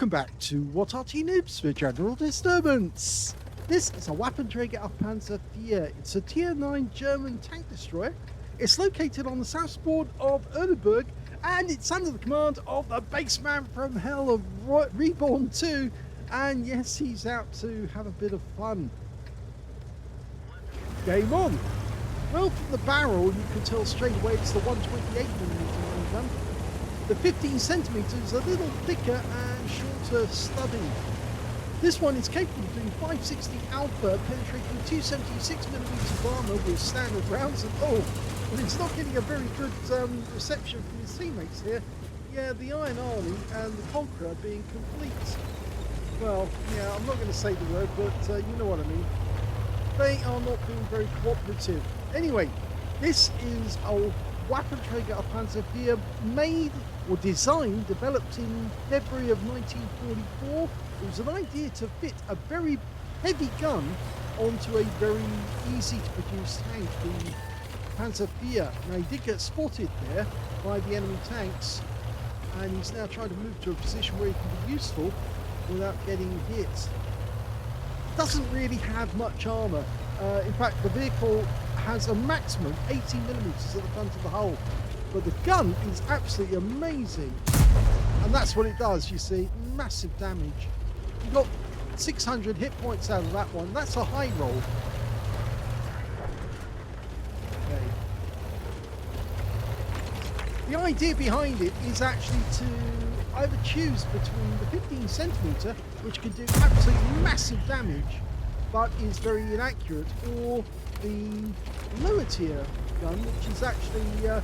Welcome back to What Arty Noobs for General Disturbance. This is a Waffenträger auf Panzer IV. It's a Tier 9 German tank destroyer. It's located on the south board of Erlenberg, and it's under the command of the BassmanFromHell of Reborn 2. And yes, he's out to have a bit of fun. Game on. Well, from the barrel, you can tell straight away it's the 128mm gun. The 15 centimeters is a little thicker and shorter studding. This one is capable of doing 560 alpha, penetrating 276mm of armor with standard rounds. And oh, but it's not getting a very good reception from his teammates here. Yeah, the Iron Army and the Conqueror being complete. Well, yeah, I'm not going to say the word, but you know what I mean. They are not being very cooperative. Anyway, this is a Waffenträger auf Panzer IV, made or designed, developed in February of 1944. It was an idea to fit a very heavy gun onto a very easy to produce tank, the Panzer IV. Now he did get spotted there by the enemy tanks, and he's now trying to move to a position where he can be useful without getting hit. Doesn't really have much armor. In fact, the vehicle has a maximum 18mm at the front of the hull, but the gun is absolutely amazing, and that's what it does. You see, massive damage. You got 600 hit points out of that one. That's a high roll. Okay. The idea behind it is actually to either choose between the 15 centimeter, which can do absolutely massive damage but is very inaccurate, or the lower tier gun, which is actually a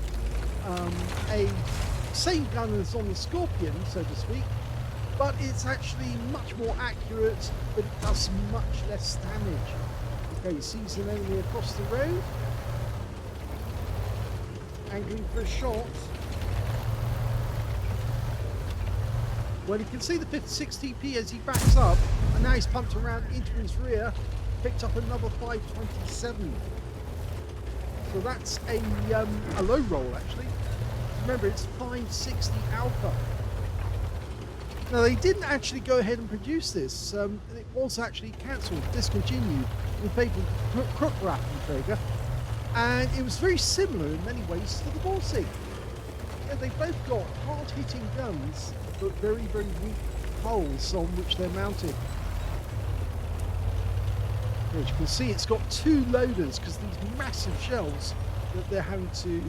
same gun as on the Scorpion, so to speak, but it's actually much more accurate, but it does much less damage. Okay, sees an enemy across the road, angling for a shot. Well, you can see the 56 TP as he backs up, and now he's pumped around into his rear, picked up another 527. So that's a low roll, actually. Remember, it's 560 alpha. Now, they didn't actually go ahead and produce this. It was actually cancelled, discontinued, in favour of Clipchamp, and it was very similar in many ways to the Borsig. Yeah, they both got hard-hitting guns, but very, very weak hulls on which they're mounted. As you can see, it's got two loaders because these massive shells that they're having to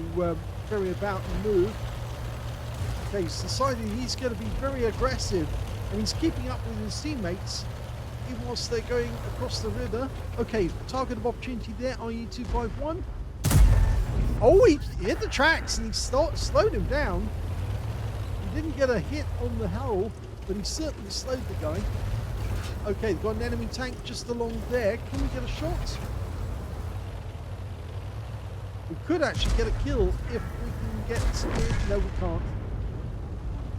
carry about and move. Okay, he's decided he's going to be very aggressive, and he's keeping up with his teammates whilst they're going across the river. Okay, target of opportunity there, IE-251. Oh, he hit the tracks and he slowed him down. He didn't get a hit on the hull, but he certainly slowed the guy. Okay, they've got an enemy tank just along there. Can we get a shot? We could actually get a kill if we can get it. No, we can't.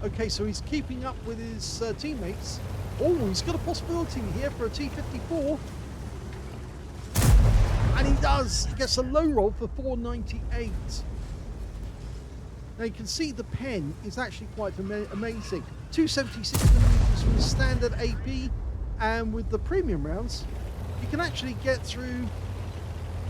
Okay, so he's keeping up with his teammates. Oh, he's got a possibility here for a T-54. And he does. He gets a low roll for 498. Now you can see the pen is actually quite amazing. 276mm with standard AP, and with the premium rounds, you can actually get through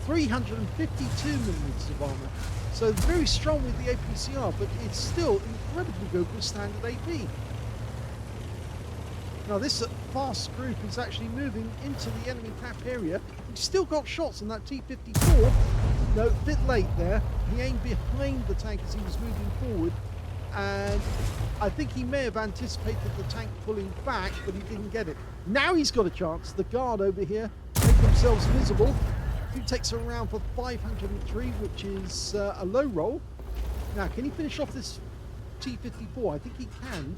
352mm of armor. So very strong with the APCR, but it's still incredibly good with standard AP. Now this fast group is actually moving into the enemy cap area. He's still got shots on that T-54. No, a bit late there. He aimed behind the tank as he was moving forward, and I think he may have anticipated the tank pulling back, but he didn't get it. Now he's got a chance. The guard over here make themselves visible. He takes a round for 503, which is a low roll. Now, can he finish off this T-54? I think he can.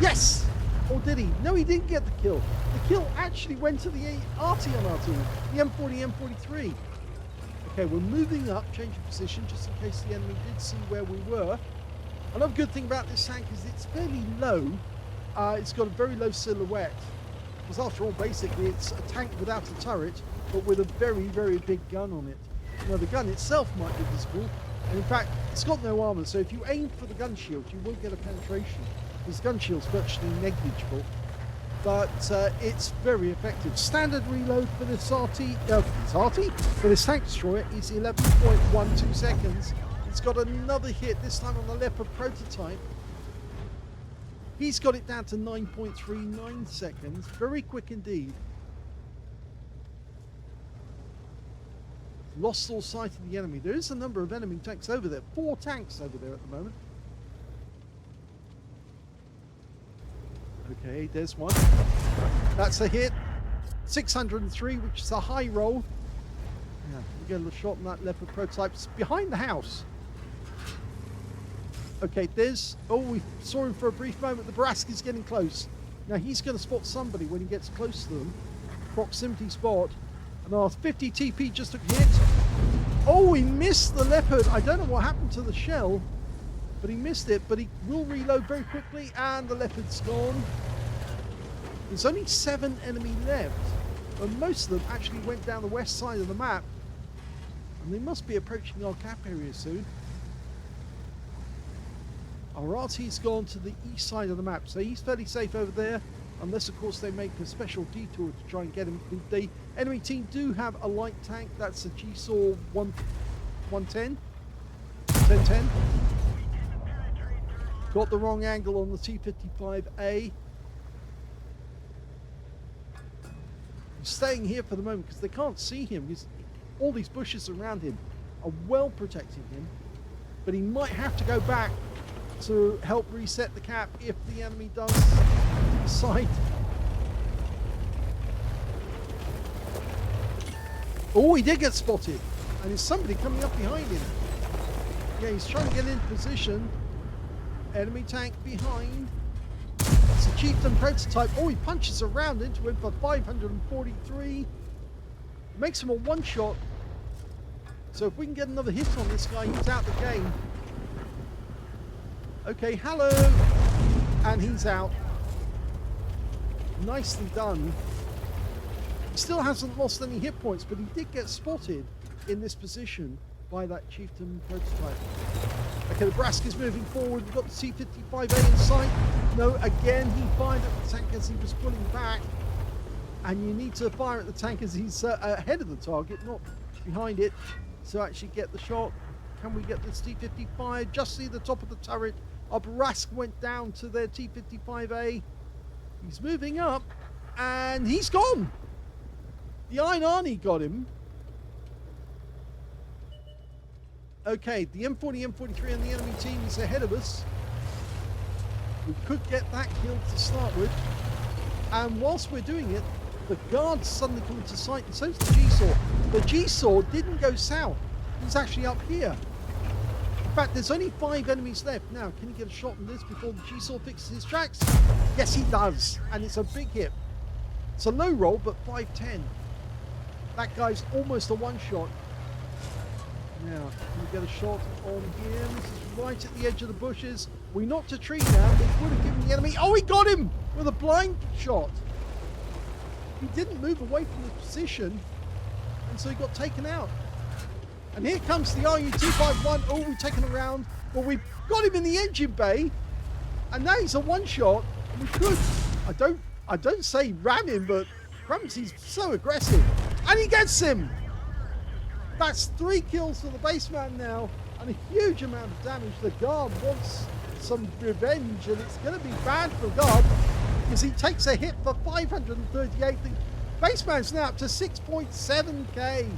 Yes! Or did he? No, he didn't get the kill. The kill actually went to the Arty on our team, the M40, M43. Okay, we're moving up, changing position, just in case the enemy did see where we were. Another good thing about this tank is it's fairly low. It's got a very low silhouette. Because after all, basically, it's a tank without a turret, but with a very, very big gun on it. Now, the gun itself might be visible, and in fact, it's got no armor, so if you aim for the gun shield, you will get a penetration. His gun shield's virtually negligible, but it's very effective. Standard reload for this Arty, for this tank destroyer is 11.12 seconds. It's got another hit, this time on the Leopard prototype. He's got it down to 9.39 seconds. Very quick indeed. Lost all sight of the enemy. There is a number of enemy tanks over there. 4 tanks over there at the moment. Okay, there's one. That's a hit. 603, which is a high roll. Yeah, we get a little shot on that Leopard prototype. It's behind the house. Okay, there's... Oh, we saw him for a brief moment. The Nebraska's getting close. Now, he's going to spot somebody when he gets close to them. Proximity spot. And our 50 TP just took a hit. Oh, he missed the Leopard. I don't know what happened to the shell, but he missed it. But he will reload very quickly, and the Leopard's gone. There's only 7 enemy left, and most of them actually went down the west side of the map. And they must be approaching our cap area soon. Our Arty's gone to the east side of the map, so he's fairly safe over there, unless of course they make a special detour to try and get him. The enemy team do have a light tank. That's a GeForce 110. Got the wrong angle on the T-55A. He's staying here for the moment because they can't see him. All these bushes around him are well protecting him, but he might have to go back to help reset the cap if the enemy does decide. Oh, he did get spotted, and there's somebody coming up behind him. Yeah, he's trying to get in position. Enemy tank behind. It's a Chieftain prototype. Oh, he punches around into him for 543. Makes him a one-shot. So if we can get another hit on this guy, he's out the game. Okay, hello. And he's out. Nicely done. He still hasn't lost any hit points, but he did get spotted in this position by that Chieftain prototype. Okay, Nebraska's moving forward. We've got the T-55A in sight. No, again, he fired at the tank as he was pulling back. And you need to fire at the tank as he's ahead of the target, not behind it, to actually get the shot. Can we get this T-55? Just see the top of the turret. Our Nebraska went down to their T-55A. He's moving up, and he's gone. The Iron Arnie got him. Okay, the M40, M43 and the enemy team is ahead of us. We could get that kill to start with. And whilst we're doing it, the guards suddenly come into sight, and so's the G-Saw. The G-Saw didn't go south. He's actually up here. In fact, there's only 5 enemies left. Now, can he get a shot on this before the G-Saw fixes his tracks? Yes, he does. And it's a big hit. It's a low roll, but 510. That guy's almost a one-shot. Now, can we get a shot on him? This is right at the edge of the bushes. We knocked a tree down, which would have given the enemy... Oh, he got him with a blind shot. He didn't move away from the position, and so he got taken out. And here comes the RU-251. Oh, we've taken a round. Well, we've got him in the engine bay, and now he's a one-shot. We could... I don't say ram him, but Ramsey's so aggressive. And he gets him! That's 3 kills for the baseman now, and a huge amount of damage. The guard wants some revenge, and it's going to be bad for guard, because he takes a hit for 538. The baseman's now up to 6.7k.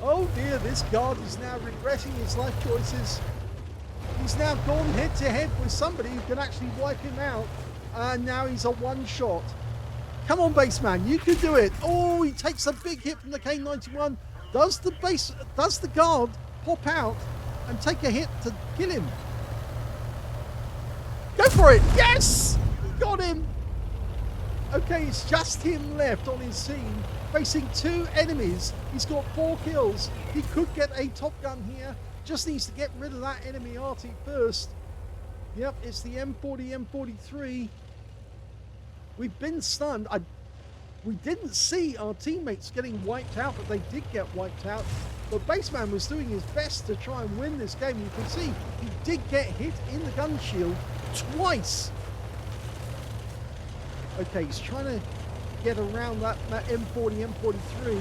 Oh dear, this guard is now regretting his life choices. He's now gone head-to-head with somebody who can actually wipe him out, and now he's a one-shot. Come on, baseman, you can do it. Oh, he takes a big hit from the K91. Does the guard pop out and take a hit to kill him? Go for it! Yes! He got him! Okay, it's just him left on his team, facing 2 enemies. He's got 4 kills. He could get a Top Gun here. Just needs to get rid of that enemy Arty first. Yep, it's the M40, M43. We've been stunned. We didn't see our teammates getting wiped out, but they did get wiped out. But Baseman was doing his best to try and win this game. You can see he did get hit in the gun shield twice Okay, he's trying to get around that M40, M43.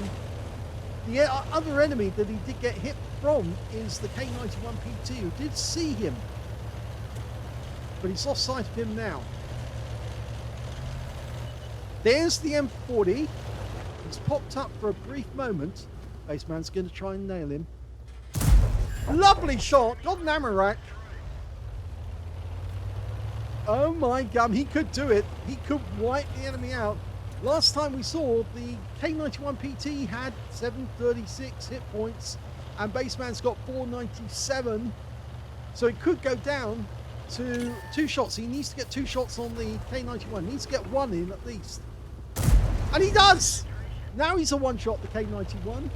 The other enemy that he did get hit from is the K91PT, who did see him. But he's lost sight of him now. There's the M40. He's popped up for a brief moment. Bassman's going to try and nail him. Lovely shot. Got an ammo rack. Oh my God, he could do it. He could wipe the enemy out. Last time we saw, the K91PT had 736 hit points, and Bassman's got 497. So it could go down to 2 shots. He needs to get 2 shots on the K91. He needs to get 1 in at least. And he does! Now he's a 1-shot, the K91.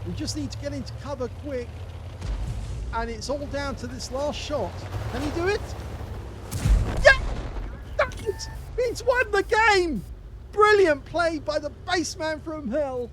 We just need to get into cover quick. And it's all down to this last shot. Can he do it? Yeah! He's won the game! Brilliant play by the Bassman from Hell.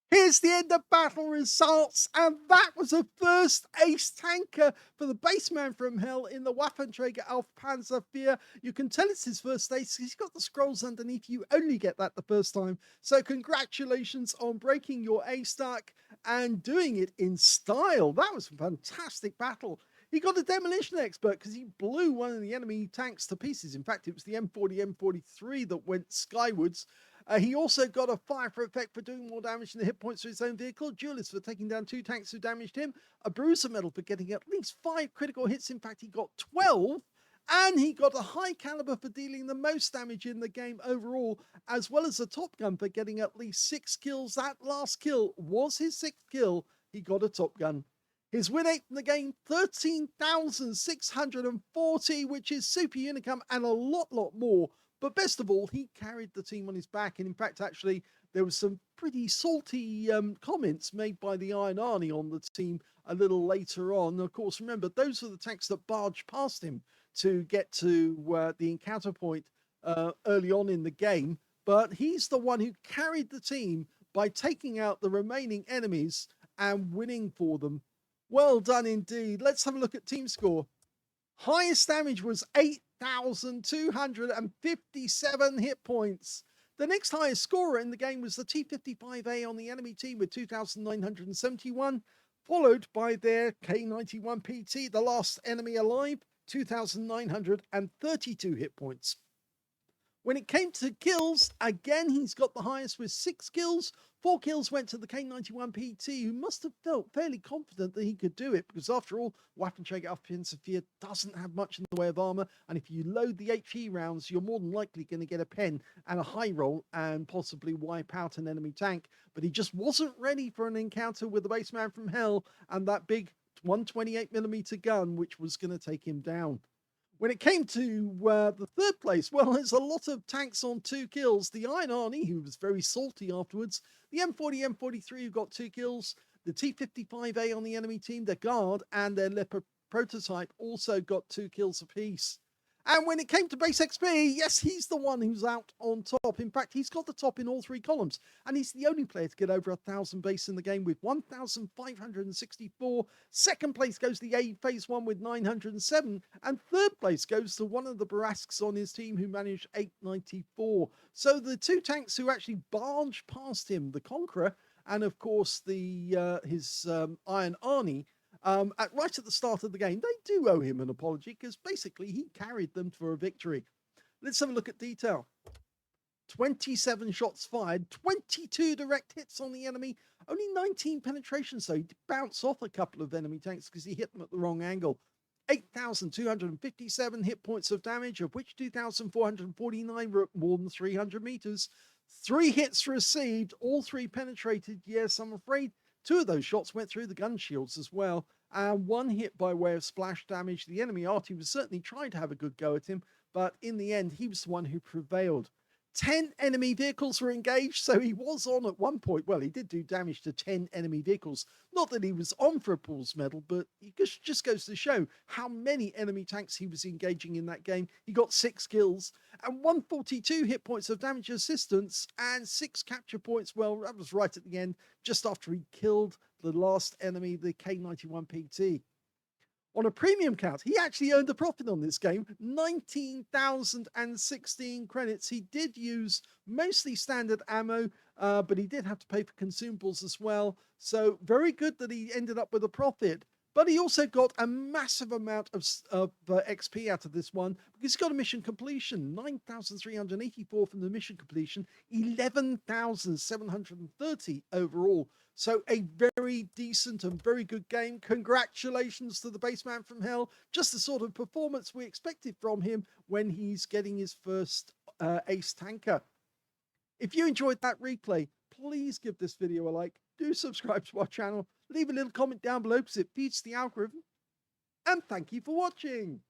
Here's the end of battle results, and that was a first ace tanker for the Bassman from Hell in the Waffenträger auf Panzer IV. You can tell it's his first ace. He's got the scrolls underneath. You only get that the first time. So congratulations on breaking your ace stack and doing it in style. That was a fantastic battle. He got a demolition expert because he blew one of the enemy tanks to pieces. In fact, it was the M40, M43 that went skywards. He also got a fire for effect for doing more damage than the hit points to his own vehicle, duelist for taking down 2 tanks who damaged him, a bruiser medal for getting at least 5 critical hits. In fact, he got 12, and he got a high caliber for dealing the most damage in the game overall, as well as a top gun for getting at least 6 kills. That last kill was his 6th kill. He got a top gun. His win rate in the game, 13,640, which is super unicum and a lot more. But best of all, he carried the team on his back. And in fact, actually, there was some pretty salty comments made by the Iron Army on the team a little later on. Of course, remember, those were the tanks that barged past him to get to the encounter point early on in the game. But he's the one who carried the team by taking out the remaining enemies and winning for them. Well done indeed. Let's have a look at team score. Highest damage was 8,257 hit points. The next highest scorer in the game was the T55A on the enemy team with 2,971, followed by their K91PT, the last enemy alive, 2,932 hit points. When it came to kills, again, he's got the highest with 6 kills. 4 kills went to the K91PT, who must have felt fairly confident that he could do it, because after all, Waffenträger auf Panzer IV doesn't have much in the way of armor, and if you load the HE rounds, you're more than likely going to get a pen and a high roll and possibly wipe out an enemy tank. But he just wasn't ready for an encounter with the Bassman from Hell and that big 128mm gun, which was going to take him down. When it came to the 3rd place, well, there's a lot of tanks on 2 kills. The Iron Army, who was very salty afterwards. The M40, M43, who got 2 kills. The T55A on the enemy team, their guard, and their Leopard prototype also got 2 kills apiece. And when it came to base XP, yes, he's the one who's out on top. In fact, he's got the top in all 3 columns. And he's the only player to get over 1,000 base in the game with 1,564. 2nd place goes to the A Phase 1 with 907. And 3rd place goes to one of the Barasks on his team who managed 894. So the 2 tanks who actually barged past him, the Conqueror, and of course his Iron Army, right at the start of the game, they do owe him an apology because basically he carried them for a victory. Let's have a look at detail. 27 shots fired, 22 direct hits on the enemy, only 19 penetrations, so he did bounce off a couple of enemy tanks because he hit them at the wrong angle. 8,257 hit points of damage, of which 2,449 were at more than 300 meters. 3 hits received, all 3 penetrated. Yes, I'm afraid 2 of those shots went through the gun shields as well, and 1 hit by way of splash damage. The enemy Arty was certainly trying to have a good go at him, but in the end, he was the one who prevailed. 10 enemy vehicles were engaged, so he was on at one point. Well, he did do damage to 10 enemy vehicles. Not that he was on for a Paul's medal, but it just goes to show how many enemy tanks he was engaging in that game. He got 6 kills and 142 hit points of damage assistance and 6 capture points. Well, that was right at the end, just after he killed the last enemy, the K91PT. On a premium count, he actually earned a profit on this game, 19,016 credits. He did use mostly standard ammo, but he did have to pay for consumables as well. So very good that he ended up with a profit. But he also got a massive amount of XP out of this one because he got a mission completion, 9,384 from the mission completion, 11,730 overall. So a very decent and very good game. Congratulations to the Bassman from Hell. Just the sort of performance we expected from him when he's getting his first ace tanker. If you enjoyed that replay, please give this video a like. Do subscribe to our channel. Leave a little comment down below because it feeds the algorithm. And thank you for watching.